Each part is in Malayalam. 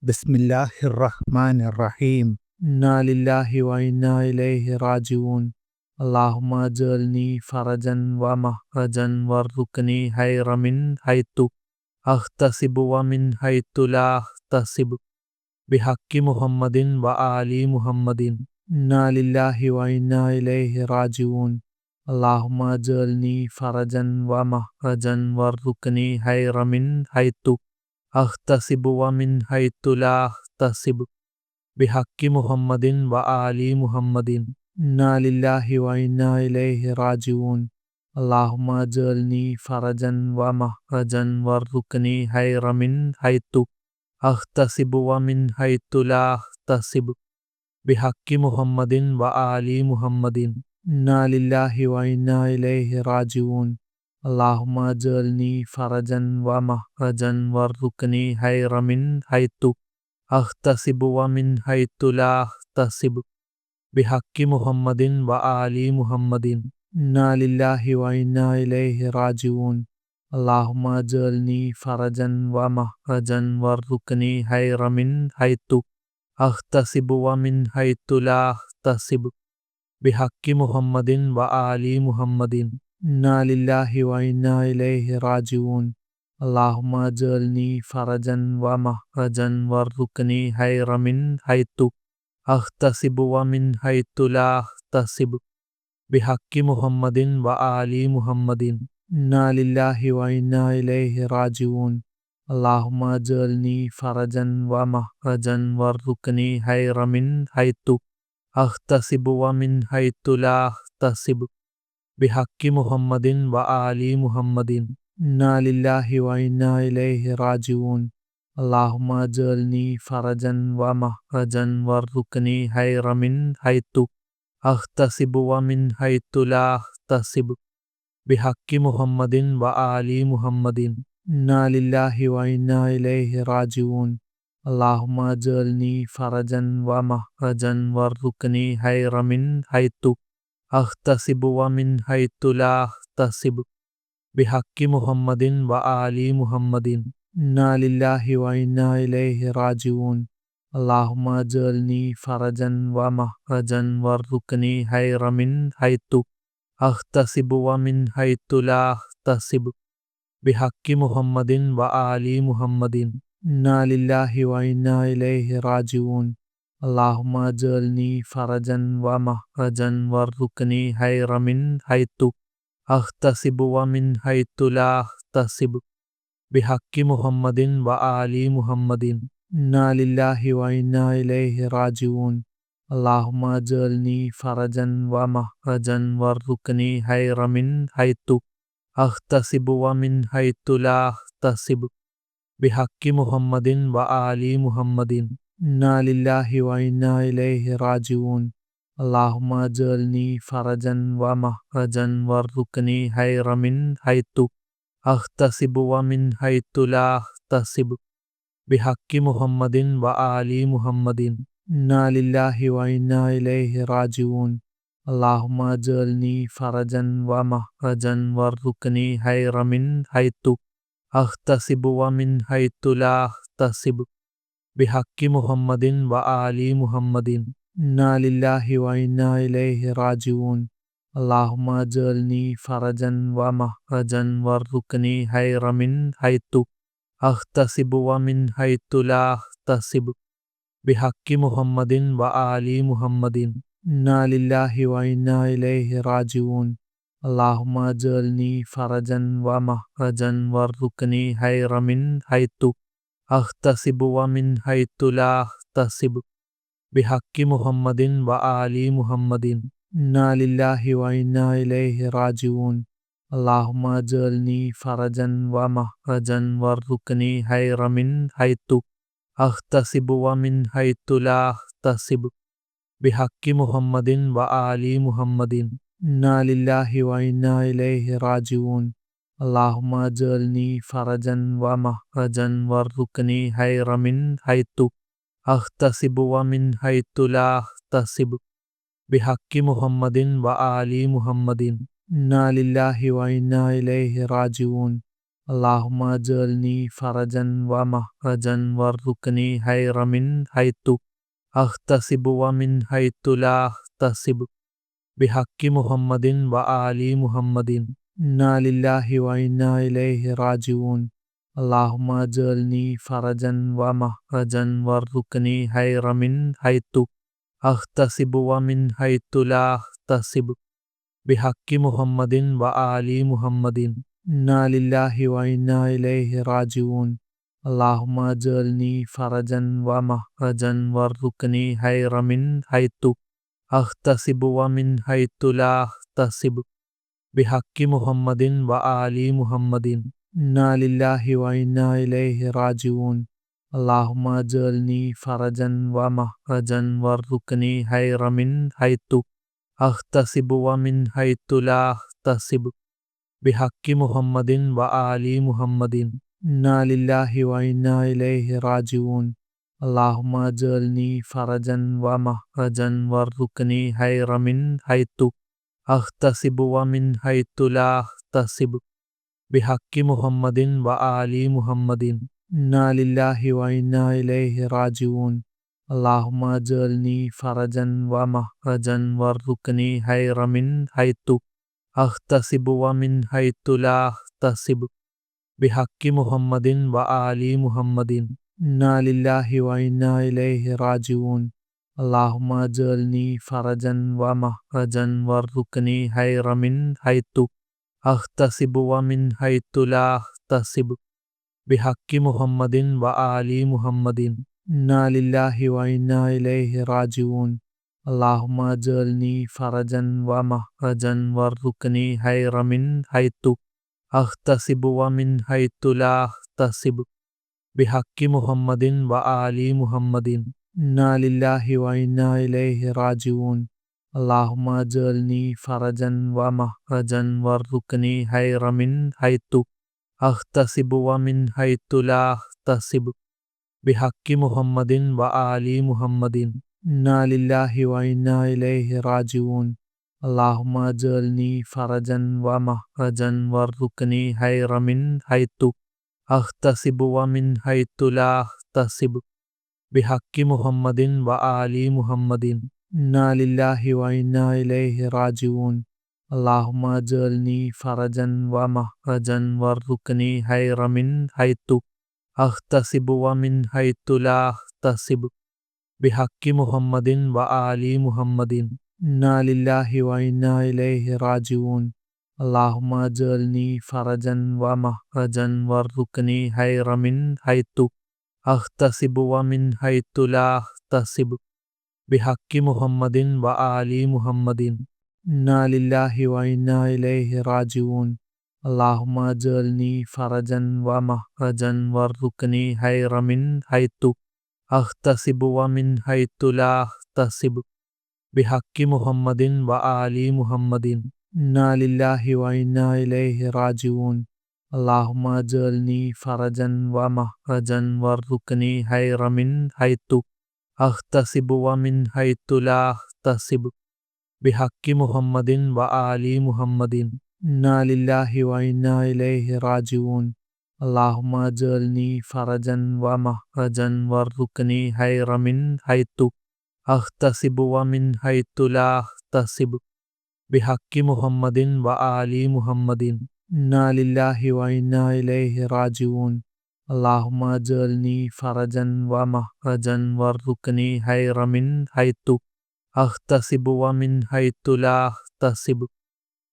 ബിസ്മില്ലാഹിർ റഹ്മാനിർ റഹീം. ഇന്നാ ലില്ലാഹി വ ഇന്നാ ഇലൈഹി റാജിഊൻ. അല്ലാഹുമ്മ അജ്അൽനി ഫറജൻ വ മഖ്റജൻ വർസുഖ്നി ഹൈറ മിൻ ഹൈതു അഹ്തസിബു വ മിൻ ഹൈതു ലാ അഹ്തസിബ് ബിഹഖി മുഹമ്മദിൻ വ ആലി മുഹമ്മദിൻ. ഇന്നാ ലില്ലാഹി വ ഇന്നാ ഇലൈഹി റാജിഊൻ. അല്ലാഹുമ്മ അജ്അൽനി ഫറജൻ വ മഖ്റജൻ വർസുഖ്നി ഹൈറ മിൻ ഹൈതു അഹ്തസിബു വ മിൻ ഹൈതു ലാ അഹ്തസിബ് ബിഹഖി മുഹമ്മദിൻ വ ആലി മുഹമ്മദിൻ. ഇന്നാ ലില്ലാഹി വ ഇന്നാ ഇലൈഹി റാജിഊൻ. അല്ലാഹുമ്മ അജ്അൽനി ഫറജൻ വ മഖ്റജൻ വർസുഖ്നി ഹൈറ മിൻ ഹൈതു അഹ്തസിബു വ മിൻ ഹൈതു ലാ അഹ്തസിബ് ബിഹഖി മുഹമ്മദിൻ വ ആലി മുഹമ്മദിൻ. ഇന്നാ ലില്ലാഹി വ ഇന്നാ ഇലൈഹി റാജിഊൻ. അല്ലാഹുമ്മ അജ്അൽനി ഫറജൻ വ മഖ്റജൻ വർസുഖ്നി ഹൈറ മിൻ ഹൈതു അഹ്തസിബു വ മിൻ ഹൈതു ലാ അഹ്തസിബ് ബിഹഖി മുഹമ്മദിൻ വ ആലി മുഹമ്മദിൻ. ഇന്നാ ലില്ലാഹി വ ഇന്നാ ഇലൈഹി റാജിഊൻ. അല്ലാഹുമ്മ അജ്അൽനി ഫറജൻ വ മഖ്റജൻ വർസുഖ്നി ഹൈറ മിൻ ഹൈതു അഹ്തസിബു വ മിൻ ഹൈതു ലാ അഹ്തസിബ് ബിഹഖി മുഹമ്മദിൻ വ ആലി മുഹമ്മദിൻ. ഇന്നാ ലില്ലാഹി വ ഇന്നാ ഇലൈഹി റാജിഊൻ. അല്ലാഹുമ്മ അജ്അൽനി ഫറജൻ വ മഖ്റജൻ വർസുഖ്നി ഹൈറ മിൻ ഹൈതു അഹ്തസിബു വ മിൻ ഹൈതു ലാ അഹ്തസിബ് ബിഹഖി മുഹമ്മദിൻ വ ആലി മുഹമ്മദിൻ. ഇന്നാ ലില്ലാഹി വ ഇന്നാ ഇലൈഹി റാജിഊൻ. അല്ലാഹുമ്മ അജ്അൽനി ഫറജൻ വ മഖ്റജൻ വർസുഖ്നി ഹൈറ മിൻ ഹൈതു അഹ്തസിബു വ മിൻ ഹൈതു ലാ അഹ്തസിബ് ബിഹഖി മുഹമ്മദിൻ വ ആലി മുഹമ്മദിൻ. ഇന്നാ ലില്ലാഹി വ ഇന്നാ ഇലൈഹി റാജിഊൻ. അല്ലാഹുമ്മ അജ്അൽനി ഫറജൻ വ മഖ്റജൻ വർസുഖ്നി ഹൈറ മിൻ ഹൈതു അഹ്തസിബു വ മിൻ ഹൈതു ലാ അഹ്തസിബ് ബിഹഖി മുഹമ്മദിൻ വ ആലി മുഹമ്മദിൻ. ഇന്നാ ലില്ലാഹി വ ഇന്നാ ഇലൈഹി റാജിഊൻ. അല്ലാഹുമ്മ അജ്അൽനി ഫറജൻ വ മഖ്റജൻ വർസുഖ്നി ഹൈറ മിൻ ഹൈതു അഹ്തസിബു വ മിൻ ഹൈതു ലാ അഹ്തസിബ് ബിഹഖി മുഹമ്മദിൻ വ ആലി മുഹമ്മദിൻ. ഇന്നാ ലില്ലാഹി വ ഇന്നാ ഇലൈഹി റാജിഊൻ. അല്ലാഹുമ്മ അജ്അൽനി ഫറജൻ വ മഖ്റജൻ വർസുഖ്നി ഹൈറ മിൻ ഹൈതു അഹ്തസിബു വ മിൻ ഹൈതു ലാ അഹ്തസിബ് ബിഹഖി മുഹമ്മദിൻ വ ആലി മുഹമ്മദിൻ. ഇന്നാ ലില്ലാഹി വ ഇന്നാ ഇലൈഹി റാജിഊൻ. അല്ലാഹുമ്മ അജ്അൽനി ഫറജൻ വ മഖ്റജൻ വർസുഖ്നി ഹൈറ മിൻ ഹൈതു അഹ്തസിബു വ മിൻ ഹൈതു ലാ അഹ്തസിബ് ബിഹഖി മുഹമ്മദിൻ വ ആലി മുഹമ്മദിൻ. ഇന്നാ ലില്ലാഹി വ ഇന്നാ ഇലൈഹി റാജിഊൻ. അല്ലാഹുമ്മ അജ്അൽനി ഫറജൻ വ മഖ്റജൻ വർസുഖ്നി ഹൈറ മിൻ ഹൈതു അഹ്തസിബു വ മിൻ ഹൈതു ലാ അഹ്തസിബ് ബിഹഖി മുഹമ്മദിൻ വ ആലി മുഹമ്മദിൻ. ഇന്നാ ലില്ലാഹി വ ഇന്നാ ഇലൈഹി റാജിഊൻ. അല്ലാഹുമ്മ അജ്അൽനി ഫറജൻ വ മഖ്റജൻ വർസുഖ്നി ഹൈറ മിൻ ഹൈതു അഹ്തസിബു വ മിൻ ഹൈതു ലാ അഹ്തസിബ് ബിഹഖി മുഹമ്മദിൻ വ ആലി മുഹമ്മദിൻ. ഇന്നാ ലില്ലാഹി വ ഇന്നാ ഇലൈഹി റാജിഊൻ. അല്ലാഹുമ്മ അജ്അൽനി ഫറജൻ വ മഖ്റജൻ വർസുഖ്നി ഹൈറ മിൻ ഹൈതു അഹ്തസിബു വ മിൻ ഹൈതു ലാ അഹ്തസിബ് ബിഹഖി മുഹമ്മദിൻ വ ആലി മുഹമ്മദിൻ. ഇന്നാ ലില്ലാഹി വ ഇന്നാ ഇലൈഹി റാജിഊൻ. അല്ലാഹുമ്മ അജ്അൽനി ഫറജൻ വ മഖ്റജൻ വർസുഖ്നി ഹൈറ മിൻ ഹൈതു അഹ്തസിബു വ മിൻ ഹൈതു ലാ അഹ്തസിബ് ബിഹഖി മുഹമ്മദിൻ വ ആലി മുഹമ്മദിൻ. ഇന്നാ ലില്ലാഹി വ ഇന്നാ ഇലൈഹി റാജിഊൻ. അല്ലാഹുമ്മ അജ്അൽനി ഫറജൻ വ മഖ്റജൻ വർസുഖ്നി ഹൈറ മിൻ ഹൈതു അഹ്തസിബു വ മിൻ ഹൈതു ലാ അഹ്തസിബ് ബിഹഖി മുഹമ്മദിൻ വ ആലി മുഹമ്മദിൻ. ഇന്നാ ലില്ലാഹി വ ഇന്നാ ഇലൈഹി റാജിഊൻ. അല്ലാഹുമ്മ അജ്അൽനി ഫറജൻ വ മഖ്റജൻ വർസുഖ്നി ഹൈറ മിൻ ഹൈതു അഹ്തസിബു വ മിൻ ഹൈതു ലാ അഹ്തസിബ് ബിഹഖി മുഹമ്മദിൻ വ ആലി മുഹമ്മദിൻ. ഇന്നാ ലില്ലാഹി വ ഇന്നാ ഇലൈഹി റാജിഊൻ. അല്ലാഹുമ്മ അജ്അൽനി ഫറജൻ വ മഖ്റജൻ വർസുഖ്നി ഹൈറ മിൻ ഹൈതു അഹ്തസിബു വ മിൻ ഹൈതു ലാ അഹ്തസിബ് ബിഹഖി മുഹമ്മദിൻ വ ആലി മുഹമ്മദിൻ. ഇന്നാ ലില്ലാഹി വ ഇന്നാ ഇലൈഹി റാജിഊൻ. اللهم اجعلني فرجا ومخرجا وارزقني خير من حيث أحتسب ومن حيث لا أحتسب بحق محمد وآل محمد. إنا لله وإنا إليه راجعون. اللهم اجعلني فرجا ومخرجا وارزقني خير من حيث أحتسب ومن حيث لا أحتسب بحق محمد وآل محمد. إنا لله وإنا إليه راجعون. اللهم اجعلني فرجا ومخرجا وارزقني خير من حيث أحتسب ومن حيث لا أحتسب بحق محمد وآل محمد. إنا لله وإنا إليه راجعون. اللهم اجعلني فرجا ومخرجا وارزقني خير من حيث أحتسب ومن حيث لا أحتسب بحق محمد وآل محمد. إنا لله وإنا إليه راجعون. اللهم اجعلني فرجا ومخرجا وارزقني خير من حيث أحتسب ومن حيث لا أحتسب بحق محمد وآل محمد. إنا لله وإنا إليه راجعون. اللهم اجعلني فرجا ومخرجا وارزقني خير من حيث أحتسب ومن حيث لا أحتسب بحق محمد وآل محمد. إنا لله وإنا إليه راجعون. اللهم اجعلني فرجا ومخرجا وارزقني خير من حيث أحتسب ومن حيث لا أحتسب بحق محمد وآل محمد. إنا لله وإنا إليه راجعون. اللهم اجعلني فرجا ومخرجا وارزقني خير من حيث أحتسب ومن حيث لا أحتسب بحق محمد وآل محمد. إنا لله وإنا إليه راجعون. اللهم اجعلني فرجا ومخرجا وارزقني خير من حيث أحتسب ومن حيث لا أحتسب بحق محمد وآل محمد. إنا لله وإنا إليه راجعون. اللهم اجعلني فرجا ومخرجا وارزقني خير من حيث أحتسب ومن حيث لا أحتسب بحق محمد وآل محمد. إنا لله وإنا إليه راجعون. اللهم اجعلني فرجا ومخرجا وارزقني خير من حيث أحتسب ومن حيث لا أحتسب بحق محمد وآل محمد. إنا لله وإنا إليه راجعون. اللهم اجعلني فرجا ومخرجا وارزقني خير من حيث أحتسب ومن حيث لا أحتسب بحق محمد وآل محمد. إنا لله وإنا إليه راجعون. اللهم اجعلني فرجا ومخرجا وارزقني خير من حيث أحتسب ومن حيث لا أحتسب بحق محمد وآل محمد. إنا لله وإنا إليه راجعون. اللهم اجعلني فرجا ومخرجا وارزقني خير من حيث أحتسب ومن حيث لا أحتسب بحق محمد وآل محمد. إنا لله وإنا إليه راجعون. اللهم اجعلني فرجا ومخرجا وارزقني خير من حيث أحتسب ومن حيث لا أحتسب بحق محمد وآل محمد. إنا لله وإنا إليه راجعون. اللهم اجعلني فرجا ومخرجا وارزقني خير من حيث أحتسب ومن حيث لا أحتسب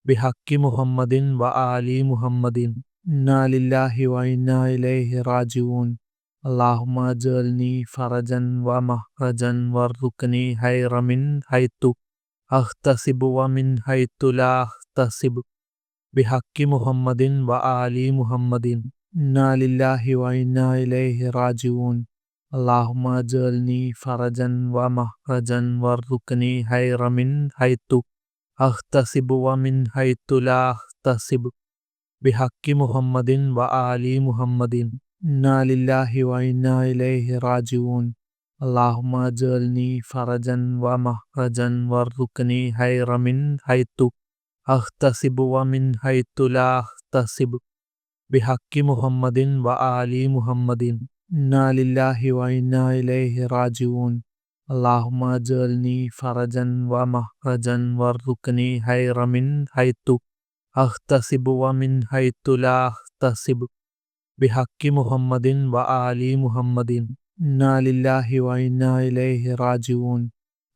بحق محمد وآل محمد. إنا لله وإنا إليه راجعون. اللهم اجعلني فرجا ومخرجا وارزقني خير من حيث أحتسب ومن حيث لا أحتسب بحق محمد وآل محمد. إنا لله وإنا إليه راجعون. اللهم اجعلني فرجا ومخرجا وارزقني خير من حيث أحتسب ومن حيث لا أحتسب بحق محمد وآل محمد. إنا لله وإنا إليه راجعون. اللهم اجعلني فرجا ومخرجا وارزقني خير من حيث أحتسب ومن حيث لا أحتسب ബിഹക്കി മുഹമ്മദിൻ വ ആലി മുഹമ്മദിൻ. ഇന്നാ ലില്ലാഹി വ ഇന്നാ ഇലൈഹി റാജിഊൻ. അല്ലാഹുമ്മ അജ്അൽനി ഫറജൻ വ മഖ്റജൻ വർസുഖ്നി ഹൈറ മിൻ ഹൈതു അഹ്തസിബു വ മിൻ ഹൈതു ലാ അഹ്തസിബ്. ബിഹക്കി മുഹമ്മദിൻ വ ആലി മുഹമ്മദിൻ. ഇന്നാ ലില്ലാഹി വ ഇന്നാ ഇലൈഹി റാജിഊൻ.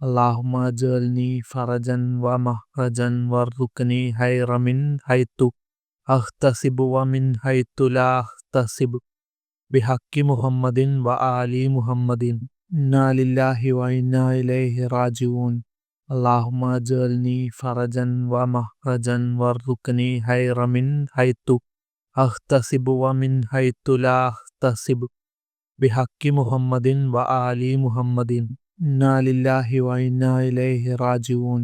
അല്ലാഹുമ്മ അജ്അൽനി ഫറജൻ വ മഖ്റജൻ വർസുഖ്നി ഹൈറ മിൻ ഹൈതു അഹ്തസിബു വ മിൻ ഹൈതു ലാ അഹ്തസിബ്. ബിഹക്കി മുഹമ്മദിൻ വ ആലി മുഹമ്മദിൻ. ഇന്നാ ലില്ലാഹി വ ഇന്നാ ഇലൈഹി റാജിഊൻ. അല്ലാഹുമ്മ അജ്അൽനി ഫറജൻ വ മഖ്റജൻ വർസുഖ്നി ഹൈറ മിൻ ഹൈതു അഹ്തസിബു വ മിൻ ഹൈതു ലാ അഹ്തസിബ്. ബിഹക്കി മുഹമ്മദിൻ വ ആലി മുഹമ്മദിൻ. ഇന്നാ ലില്ലാഹി വ ഇന്നാ ഇലൈഹി റാജിഊൻ.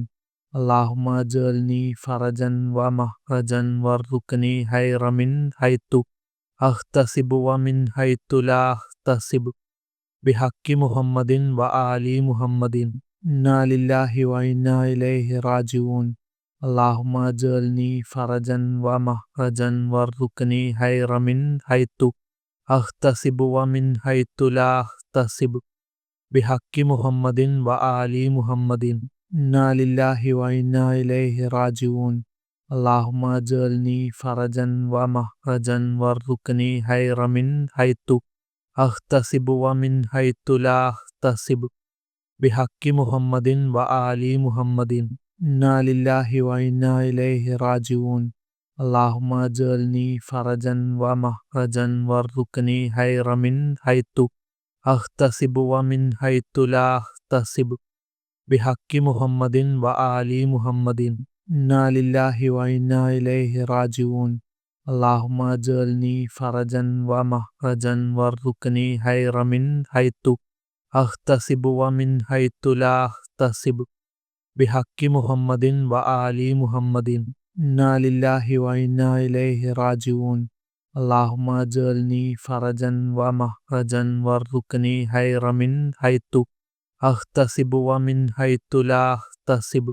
അല്ലാഹുമ്മ അജ്അൽനി ഫറജൻ വ മഖ്റജൻ വർസുഖ്നി ഹൈറ മിൻ ഹൈതു അഹ്തസിബു വ മിൻ ഹൈതു ലാ അഹ്തസിബ്. ബിഹക്കി മുഹമ്മദിൻ വ ആലി മുഹമ്മദിൻ. ഇന്നാ ലില്ലാഹി വ ഇന്നാ ഇലൈഹി റാജിഊൻ. അല്ലാഹുമ്മ അജ്അൽനി ഫറജൻ വ മഖ്റജൻ വർസുഖ്നി ഹൈറ മിൻ ഹൈതു അഹ്തസിബു വ മിൻ ഹൈതു ലാ അഹ്തസിബ്. ബിഹക്കി മുഹമ്മദിൻ വ ആലി മുഹമ്മദിൻ. ഇന്നാ ലില്ലാഹി വ ഇന്നാ ഇലൈഹി റാജിഊൻ. അല്ലാഹുമ്മ അജ്അൽനി ഫറജൻ വ മഖ്റജൻ വർസുഖ്നി ഹൈറ മിൻ ഹൈതു അഹ്തസിബു വ മിൻ ഹൈതു ലാ അഹ്തസിബ്. ബിഹക്കി മുഹമ്മദിൻ വ ആലി മുഹമ്മദിൻ. ഇന്നാ ലില്ലാഹി വ ഇന്നാ ഇലൈഹി റാജിഊൻ. അല്ലാഹുമ്മ അജ്അൽനി ഫറജൻ വ മഖ്റജൻ വർസുഖ്നി ഹൈറ മിൻ ഹൈതു അഹ്തസിബു വ മിൻ ഹൈതു ലാ അഹ്തസിബ്. ബിഹക്കി മുഹമ്മദിൻ വ ആലി മുഹമ്മദിൻ. ഇന്നാ ലില്ലാഹി വ ഇന്നാ ഇലൈഹി റാജിഊൻ. അല്ലാഹുമ്മ അജ്അൽനി ഫറജൻ വ മഖ്റജൻ വർസുഖ്നി ഹൈറ മിൻ ഹൈതു അഹ്തസിബു വ മിൻ ഹൈതു ലാ അഹ്തസിബ്. ബിഹക്കി മുഹമ്മദിൻ വ ആലി മുഹമ്മദിൻ. ഇന്നാ ലില്ലാഹി വ ഇന്നാ ഇലൈഹി റാജിഊൻ. അല്ലാഹുമ്മ അജ്അൽനി ഫറജൻ വ മഖ്റജൻ വർസുഖ്നി ഹൈറ മിൻ ഹൈതു അഹ്തസിബു വ മിൻ ഹൈതു ലാ അഹ്തസിബ്.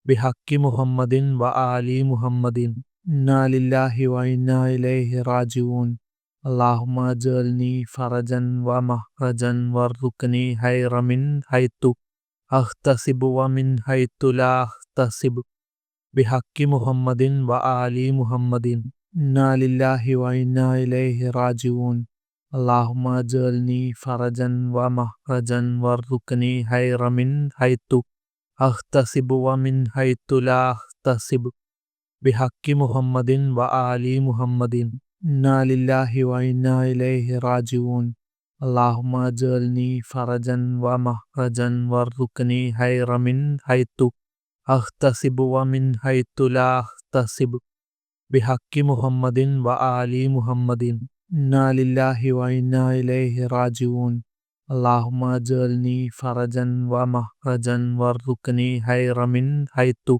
ബിഹക്കി മുഹമ്മദിൻ വ ആലി മുഹമ്മദിൻ. ഇന്നാ ലില്ലാഹി വ ഇന്നാ ഇലൈഹി റാജിഊൻ. അല്ലാഹുമ്മ അജ്അൽനി ഫറജൻ വ മഖ്റജൻ വർസുഖ്നി ഹൈറ മിൻ ഹൈതു അഹ്തസിബു വ മിൻ ഹൈതു ലാ അഹ്തസിബ്. ബിഹക്കി മുഹമ്മദിൻ വ ആലി മുഹമ്മദിൻ. ഇന്നാ ലില്ലാഹി വ ഇന്നാ ഇലൈഹി റാജിഊൻ. അല്ലാഹുമ്മ അജ്അൽനി ഫറജൻ വ മഖ്റജൻ വർസുഖ്നി ഹൈറ മിൻ ഹൈതു അഹ്തസിബു വ മിൻ ഹൈതു ലാ അഹ്തസിബ്. ബിഹക്കി മുഹമ്മദിൻ വ ആലി മുഹമ്മദിൻ. ഇന്നാ ലില്ലാഹി വ ഇന്നാ ഇലൈഹി റാജിഊൻ. അല്ലാഹുമ്മ അജ്അൽനി ഫറജൻ വ മഖ്റജൻ വർസുഖ്നി ഹൈറ മിൻ ഹൈതു അഹ്തസിബു വ മിൻ ഹൈതു ലാ അഹ്തസിബ്. ബിഹക്കി മുഹമ്മദിൻ വ ആലി മുഹമ്മദിൻ. ഇന്നാ ലില്ലാഹി വ ഇന്നാ ഇലൈഹി റാജിഊൻ. അല്ലാഹുമ്മ അജ്അൽനി ഫറജൻ വ മഖ്റജൻ വർസുഖ്നി ഹൈറ മിൻ ഹൈതു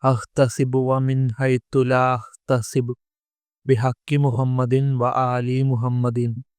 അഹ്തസിബു വ മിൻ ഹൈതു ലാ അഹ്തസിബ്. ബിഹക്കി മുഹമ്മദിൻ വ ആലി മുഹമ്മദിൻ.